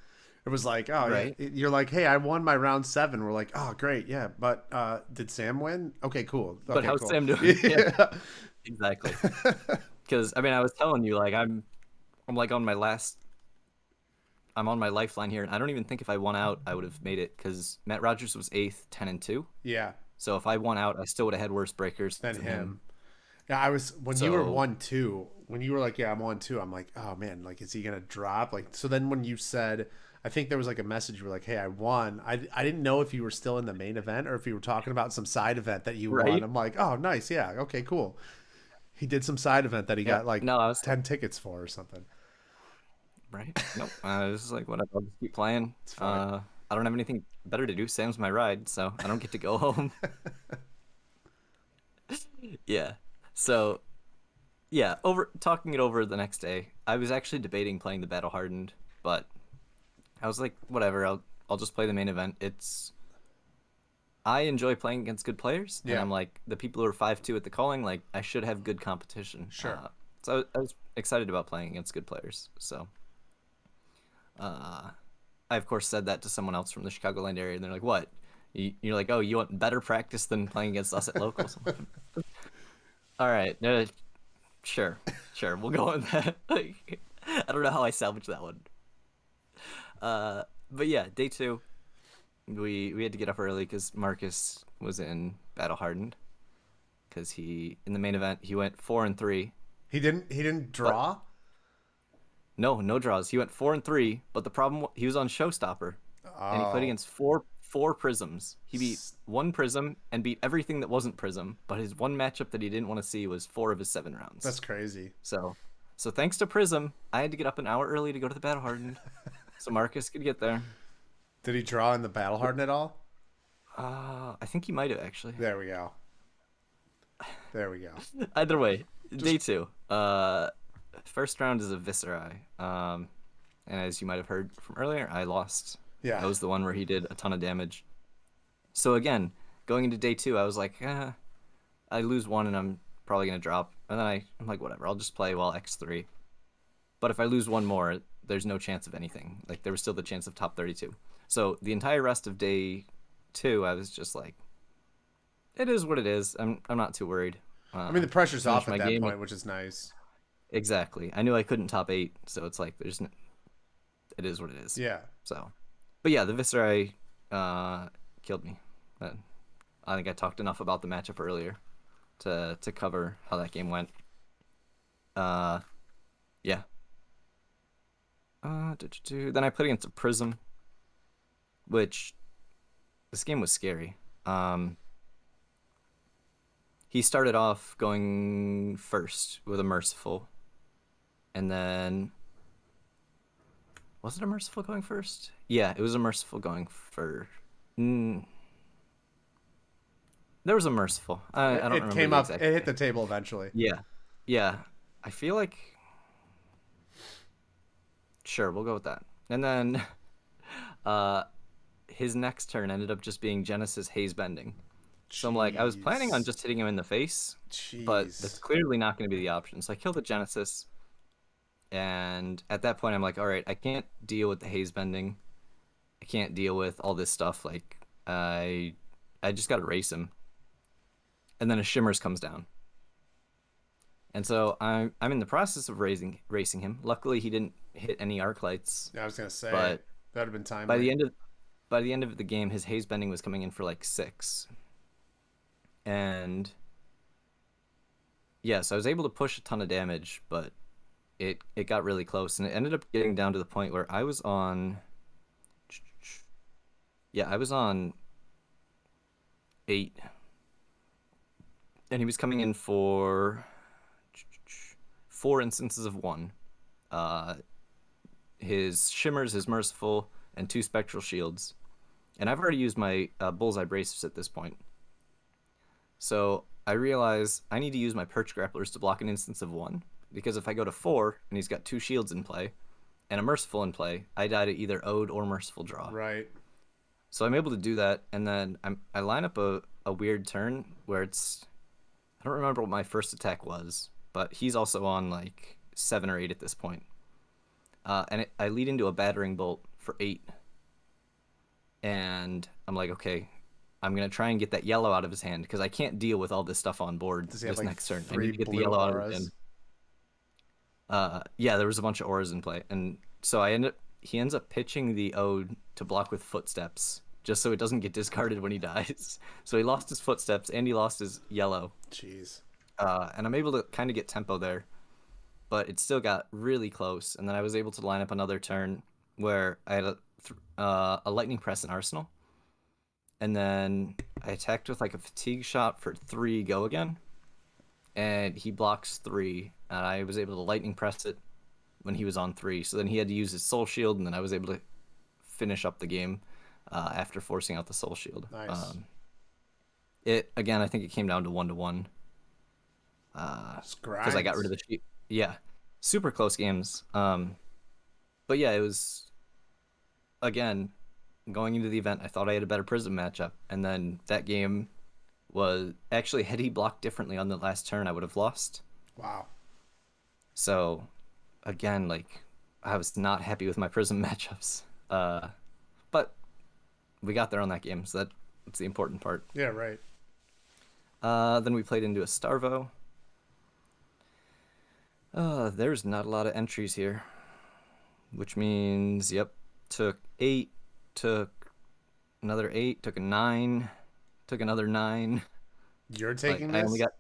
It was like, oh, right? yeah. You're like, hey, I won my round 7. We're like, oh, great, yeah. But did Sam win? Okay, cool. But Okay, how's cool. Sam doing? Yeah, Yeah. exactly. Because I mean, I was telling you, like I'm like on my last. I'm on my lifeline here, and I don't even think if I won out, I would have made it because Matt Rogers was 8th, 10-2. Yeah. So if I won out, I still would have had worse breakers Then than him. him. Yeah, I was when you were So 1-2. When you were like, yeah, I'm 1-2. I'm like, oh man, like, is he gonna drop? Like, so then when you said, I think there was like a message. You were like, hey, I won. I didn't know if you were still in the main event or if you were talking about some side event that you won. right, I'm like, oh, nice, yeah, okay, cool. He did some side event that he yeah, got like no, I was 10 tickets for or something. right. Nope, I was just like, whatever. I'll just keep playing. It's fine. I don't have anything better to do. Sam's my ride, so I don't get to go home. Yeah. So yeah, over talking it over the next day, I was actually debating playing the Battle Hardened, but I was like, whatever. I'll just play the main event. I enjoy playing against good players, and Yeah, I'm like the people who are 5-2 at the calling. Like I should have good competition. sure. So I was excited about playing against good players. So Uh, I of course said that to someone else from the Chicagoland area, and they're like, "What?" You're like, "Oh, you want better practice than playing against us at locals?" I'm like, all right, sure, sure, we'll go with that. Like, I don't know how I salvaged that one. But yeah, day two, we had to get up early because Marcus was in battle hardened because he in the main event he went 4-3, He didn't but draw. no draws. He went 4-3, but the problem he was on Showstopper, and he played Oh, against four prisms. He beat one prism and beat everything that wasn't prism, but his one matchup that he didn't want to see was 4 of his 7 rounds. that's crazy. So, so thanks to Prism, I had to get up an hour early to go to the battle hardened, so Marcus could get there. Did he draw in the battle harden at all? I think he might have actually. There we go. There we go. Either way, day Just two. First round is a Viscerai. And as you might have heard from earlier, I lost. yeah. That was the one where he did a ton of damage. So again, going into day two, I was like, I lose one and I'm probably gonna drop. And then I'm like, whatever, I'll just play while X3. But if I lose one more, there's no chance of anything. Like there was still the chance of top 32. So the entire rest of day two, I was just like, it is what it is. I'm not too worried. I mean, the pressure's Finished off at my that game. point, which is nice. Exactly. I knew I couldn't top 8, so it's like it is what it is. Yeah. So, but yeah, the Viscerai killed me. I think I talked enough about the matchup earlier to cover how that game went. Yeah. Then I played against a Prism, which this game was scary. He started off going first with a Merciful, and then was it a Merciful going first? Yeah, it was a Merciful going first. Mm, there was a Merciful. I don't It remember came the up. exact It hit thing. the table eventually. Yeah, yeah. I feel like sure we'll go with that. And then uh, his next turn ended up just being Genesis Haze Bending. So I'm like, I was planning on Jeez. just hitting him in the face, but that's Jeez. clearly not going to be the option. So I killed the Genesis, and at that point, I'm like, all right, I can't deal with the Haze Bending. I can't deal with all this stuff. Like, I just got to race him. And then a Shimmers comes down. And so I'm in the process of racing him. Luckily, he didn't hit any arc lights, Yeah, I was gonna say but that'd have been by timely. the end of by the end of the game, his Haze Bending was coming in for like 6. And yeah, so I was able to push a ton of damage, but it got really close, and it ended up getting down to the point where I was on, yeah, I was on 8, and he was coming in for 4 instances of 1. Uh, his Shimmers, his Merciful, and 2 Spectral Shields, and I've already used my Bullseye Bracers at this point. So I realize I need to use my Perch Grapplers to block an instance of 1, because if I go to 4 and he's got 2 shields in play and a Merciful in play, I die to either Ode or Merciful draw. Right. So I'm able to do that, and then I line up a weird turn where I don't remember what my first attack was, but he's also on like 7 or 8 at this point. I lead into a Battering Bolt for 8, and I'm like, okay, I'm gonna try and get that yellow out of his hand because I can't deal with all this stuff on board Does he have this like next turn. I three need to get the blue yellow out of his hand. auras? Yeah, there was a bunch of auras in play, and so he ends up pitching the Ode to block with Footsteps, just so it doesn't get discarded when he dies. So he lost his Footsteps and he lost his yellow, Jeez. and I'm able to kind of get tempo there, but it still got really close. And then I was able to line up another turn where I had a Lightning Press in Arsenal, and then I attacked with like a Fatigue Shot for 3 go again, and he blocks 3, and I was able to Lightning Press it when he was on 3. So then he had to use his Soul Shield, and then I was able to finish up the game after forcing out the Soul Shield. Nice. It again, I think it came down to 1-1 Just because I got rid grind. of the sheep. Yeah, super close games. But yeah, it was again going into the event. I thought I had a better Prism matchup, and then that game was actually had he blocked differently on the last turn, I would have lost. Wow. So again, like I was not happy with my Prism matchups. But we got there on that game, so that's the important part. Yeah, right. Then we played into a Starvo. There's not a lot of entries here, which means, yep, took 8, took another 8, took a 9, took another 9. You're Like taking I only this? got,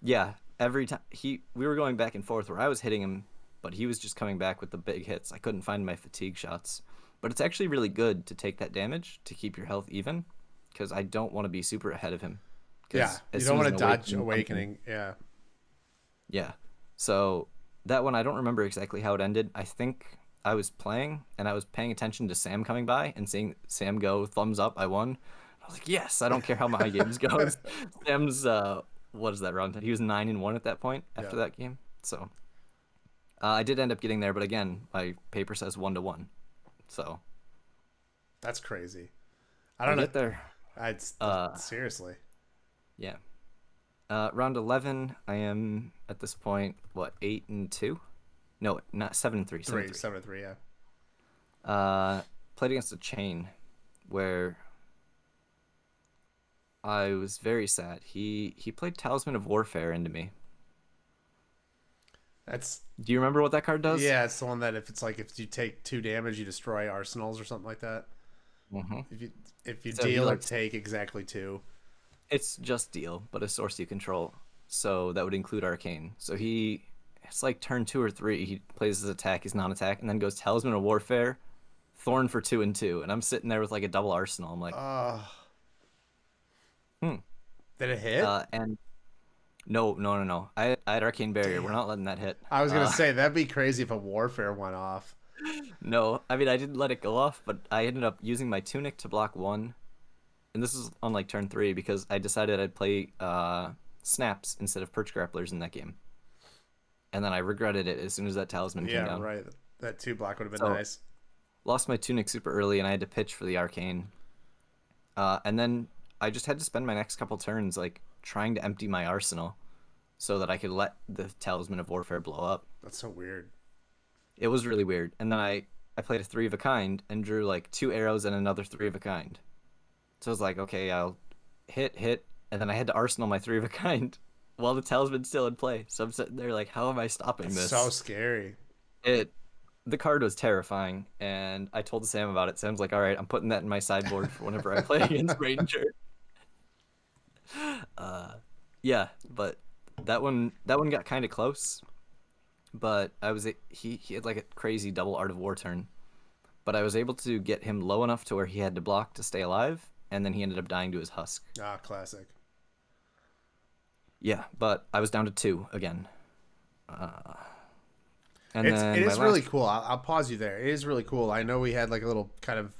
yeah, every time we were going back and forth where I was hitting him, but he was just coming back with the big hits. I couldn't find my fatigue shots. But it's actually really good to take that damage to keep your health even, because I don't want to be super ahead of him. Yeah, Because you as don't soon as want an to dodge awakening comes in, awakening. Yeah. yeah. So that one, I don't remember exactly how it ended. I think I was playing and I was paying attention to Sam coming by and seeing Sam go thumbs up. I won. I was like, yes, I don't care how my games goes. Sam's what is that round? He was 9-1 at that point Yeah, after that game. So I did end up getting there, but again, my paper says 1-1. So that's crazy. I we don't know. get there. Uh, Seriously. yeah. Round 11, I am at this point what 8-2? No, not 7-3. Three, 7-3. 7-3, yeah. Uh, Played against a chain where I was very sad. He played Talisman of Warfare into me. That's Do you remember what that card does? yeah, it's the one that if it's like if you take 2 damage, you destroy arsenals or something like that. hmm If you if you So he deal or likes take exactly two. it's just deal, but a source you control. So that would include Arcane. So it's like turn 2 or 3. He plays his attack, his non-attack, and then goes Talisman of Warfare, Thorn for 2 and 2, and I'm sitting there with like a double arsenal. I'm like, Uh hmm. did it hit? And no, no, no, no. I had Arcane Barrier. We're Damn. not letting that hit. I was gonna say that'd be crazy if a warfare went off. No, I mean I didn't let it go off, but I ended up using my tunic to block one, and this is on like turn 3 because I decided I'd play snaps instead of perch grapplers in that game, and then I regretted it as soon as that talisman came Yeah, down. right. That 2 block would have been So nice. lost my tunic super early, and I had to pitch for the arcane, and then I just had to spend my next couple turns like trying to empty my arsenal so that I could let the talisman of warfare blow up. That's so weird. It was really weird, and then I played a 3 of a kind and drew like 2 arrows and another 3 of a kind. So I was like, okay, I'll hit, and then I had to arsenal my 3 of a kind while the talisman's still in play. So I'm sitting there like, how am I stopping That's so this? scary. It The card was terrifying, and I told Sam about it. Sam's like, all right, I'm putting that in my sideboard for whenever I play against Ranger. Uh, yeah, but that one got kind of close. But he had like a crazy double Art of War turn, but I was able to get him low enough to where he had to block to stay alive, and then he ended up dying to his husk. Ah, classic. Yeah, but I was down to 2 again. Uh, and It then my is really last, cool. I'll pause you there. It is really cool. I know we had like a little kind of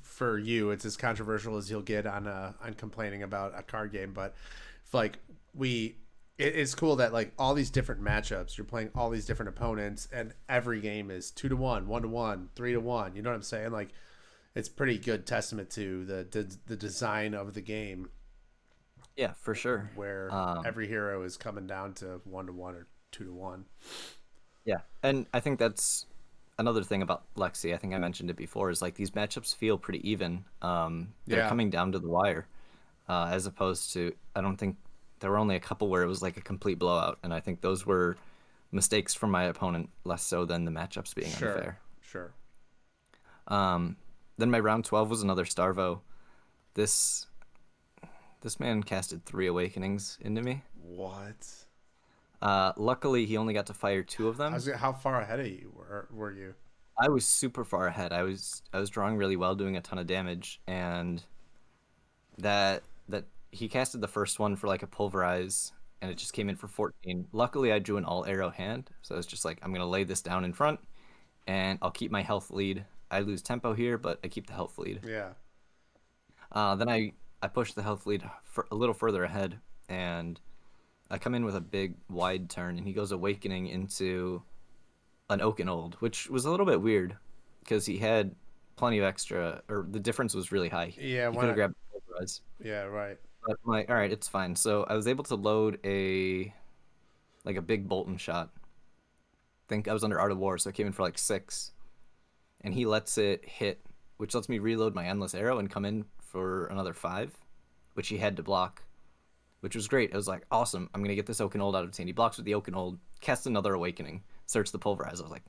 for you. It's as controversial as you'll get on complaining about a card game, but it's like we. It's cool that like all these different matchups, you're playing all these different opponents, and every game is 2-1, 1-1, 3-1. You know what I'm saying? Like, it's pretty good testament to the design of the game, yeah, for sure. where Um, every hero is coming down to 1-1 or 2-1. yeah, and I think that's another thing about Lexi. I think I mentioned it before. Is like these matchups feel pretty even. They're Yeah, coming down to the wire, as opposed to I don't think there were only a couple where it was like a complete blowout, and I think those were mistakes from my opponent less so than the matchups being sure, unfair. sure. Um, then my round 12 was another Starvo. This this man casted 3 awakenings into me. What? Luckily, he only got to fire 2 of them. How far ahead of you were you? I was super far ahead. I was drawing really well, doing a ton of damage, and that he casted the first one for like a pulverize, and it just came in for 14. Luckily, I drew an all arrow hand, so it's just like I'm gonna lay this down in front, and I'll keep my health lead. I lose tempo here, but I keep the health lead. Yeah. Then I push the health lead for a little further ahead, and I come in with a big wide turn, and he goes awakening into an Oaken Old, which was a little bit weird because he had plenty of extra, or the difference was really high. Yeah, He why could have not? grabbed Pulverize, Yeah, right. but I'm like, all right, it's fine. So I was able to load a big Bolton shot. I think I was under Art of War, so it came in for like 6. and he lets it hit, which lets me reload my endless arrow and come in for another 5, which he had to block, which was great. I was like, awesome, I'm gonna get this Oaken-Old out of his hand. He blocks with the Oaken-Old, casts another Awakening, search the Pulverize. I was like,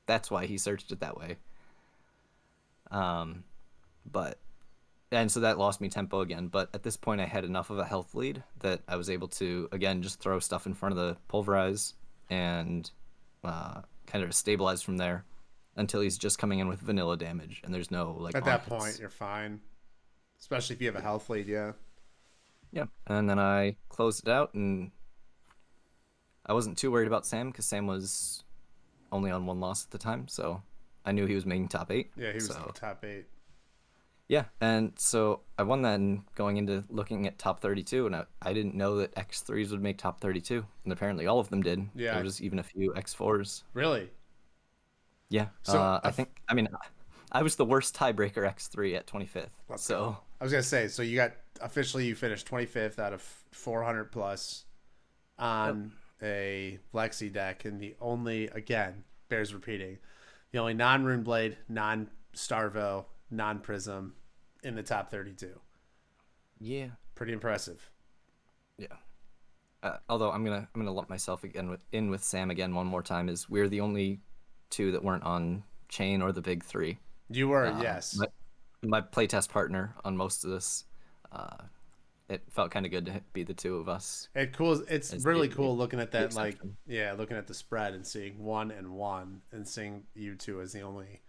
that's why he searched it that way. Um, but and so that lost me tempo again. But at this point, I had enough of a health lead that I was able to again just throw stuff in front of the Pulverize and kind of stabilize from there until he's just coming in with vanilla damage and there's no like At on that point, hits. you're fine, especially if you have a health lead. Yeah. Yeah, and then I closed it out, and I wasn't too worried about Sam because Sam was only on 1 loss at the time, so I knew he was making top 8. Yeah, he was So top 8. yeah, and so I won that and going into looking at top 32, and I didn't know that X3s would make top 32, and apparently all of them did. Yeah, There was even a few X4s. really. Yeah, So I mean, I was the worst tiebreaker X3 at 25th. let's go. So I was gonna say, so you got officially you finished 25th out of 400 plus yep. on a Lexi deck, and the only, again, bears repeating, the only non-Rune Blade, non-Starvo, non-Prism in the top 32. Yeah, Pretty impressive. yeah. Although I'm gonna lump myself again with Sam again one more time. Is we're the only two that weren't on chain or the big three. You were, Uh, yes. my my playtest partner on most of this. Uh, it felt kind of good to be the two of us It's as really cool looking at the that, like, exception. yeah, looking at the spread and seeing 1 and 1 and seeing you two as the only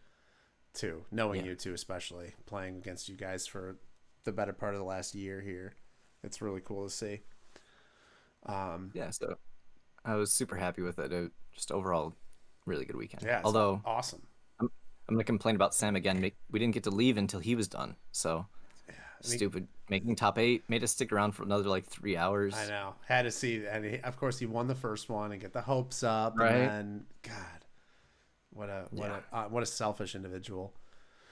two, knowing Yeah, you two especially, playing against you guys for the better part of the last year here. It's really cool to see. Um, yeah. So I was super happy with it. Just overall, really good weekend. yeah, it's Although awesome. I'm gonna complain about Sam again. We didn't get to leave until he was done. So I mean, stupid. Making top 8 made us stick around for another like 3 hours. I know. Had to see, and of course he won the first one and get the hopes up, and Right. then God, Yeah. what a selfish individual.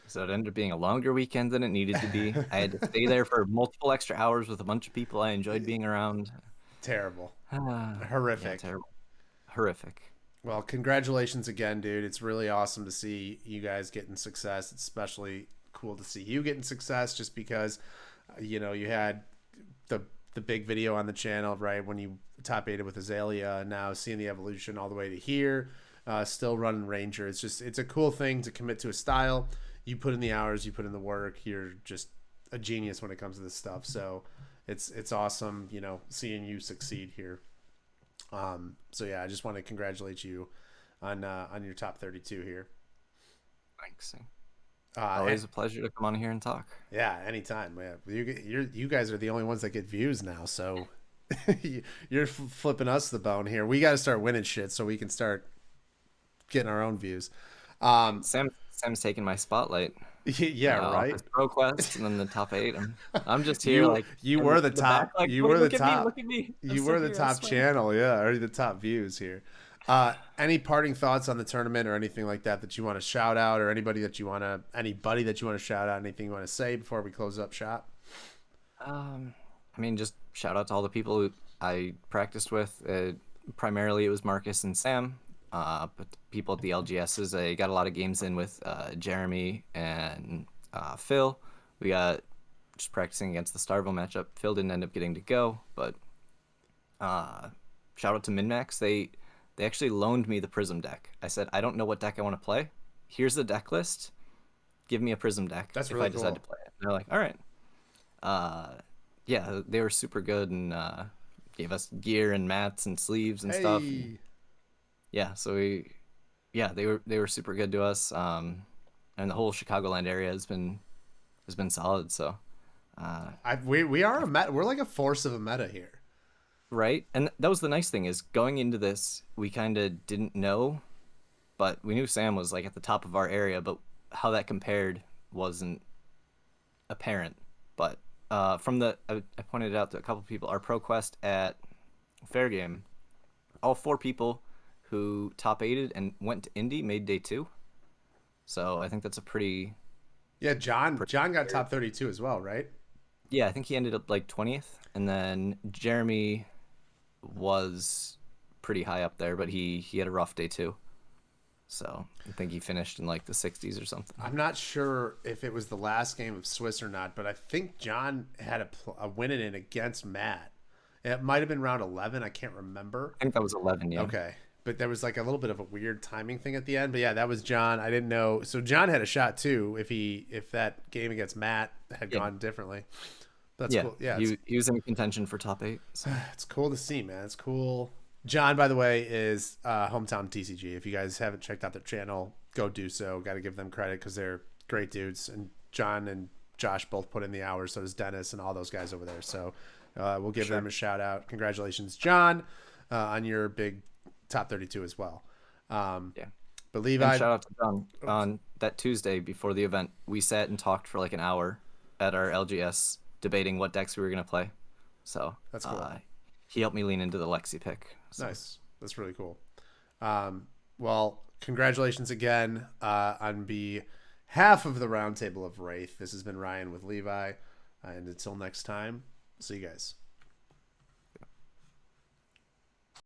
So it ended up being a longer weekend than it needed to be. I had to stay there for multiple extra hours with a bunch of people I enjoyed being around. Terrible, Yeah, horrific. terrible. Horrific. Well, congratulations again, dude. It's really awesome to see you guys getting success. It's especially cool to see you getting success, just because, you had the the big video on the channel, right, when you top 8 with Azalea, and now seeing the evolution all the way to here, still running Ranger. It's a cool thing to commit to a style. You put in the hours, you put in the work. You're just a genius when it comes to this stuff. So it's awesome, seeing you succeed here. So yeah, I just want to congratulate you on your top 32 here. Thanks. And, Always a pleasure to come on here and talk. yeah, anytime. Yeah, you guys are the only ones that get views now, so you're flipping us the bone here. We got to start winning shit so we can start getting our own views. Um, Sam's taking my spotlight. yeah, Off right. his pro quest and then the top 8. I'm just here You like you in were the the back, top. like You were the look at me, top. look at me. I'm You still were the here. I top swear. channel. Yeah, or the top views here. Any parting thoughts on the tournament or anything like that you want to shout out, or anybody that you want to shout out? Anything you want to say before we close up shop? I mean, just shout out to all the people who I practiced with. Primarily, it was Marcus and Sam. But the people at the LGSs, I got a lot of games in with Jeremy and Phil. We got just practicing against the Starville matchup. Phil didn't end up getting to go, but shout out to MinMax. They actually loaned me the Prism deck. I said, I don't know what deck I want to play. Here's the deck list. Give me a Prism deck That's if really I decide cool. to play it. And they're like, all right. Yeah, they were super good and gave us gear and mats and sleeves and stuff. And Hey, yeah, yeah, they were super good to us. And the whole Chicagoland area has been solid. So, uh, we are a meta. We're like a force of a meta here. right, and that was the nice thing is going into this, we kind of didn't know, but we knew Sam was like at the top of our area, but how that compared wasn't apparent. But I pointed it out to a couple people. Our pro quest at Fair Game, all 4 people who top aided and went to Indy made day 2. So I think that's a pretty Yeah, John. pretty John got fair. top 32 as well, right? Yeah, I think he ended up like 20th, and then Jeremy was pretty high up there, but he had a rough day too. So I think he finished in like the 60s or something. I'm not sure if it was the last game of Swiss or not, but I think John had a win in it against Matt. It might have been round 11. I can't remember. I think that was 11, yeah. Okay. But there was like a little bit of a weird timing thing at the end. But yeah, that was John. I didn't know. So John had a shot too if that game against Matt had Yeah. gone differently. That's Yeah. cool. Yeah, He was in contention for top 8. So it's cool to see, man. It's cool. John, by the way, is hometown TCG. If you guys haven't checked out their channel, go do so. Got to give them credit because they're great dudes. And John and Josh both put in the hours. So does Dennis and all those guys over there. So we'll give them a shout out. Congratulations, John, on your big top 32 as well. yeah. But And Levi, shout out to John. On that Tuesday before the event, we sat and talked for like an hour at our LGS debating what decks we were going to play. So that's cool. He helped me lean into the Lexi pick. So. Nice. That's really cool. Well, congratulations again on behalf of the Roundtable of Wraith. This has been Ryan with Levi. And until next time, see you guys.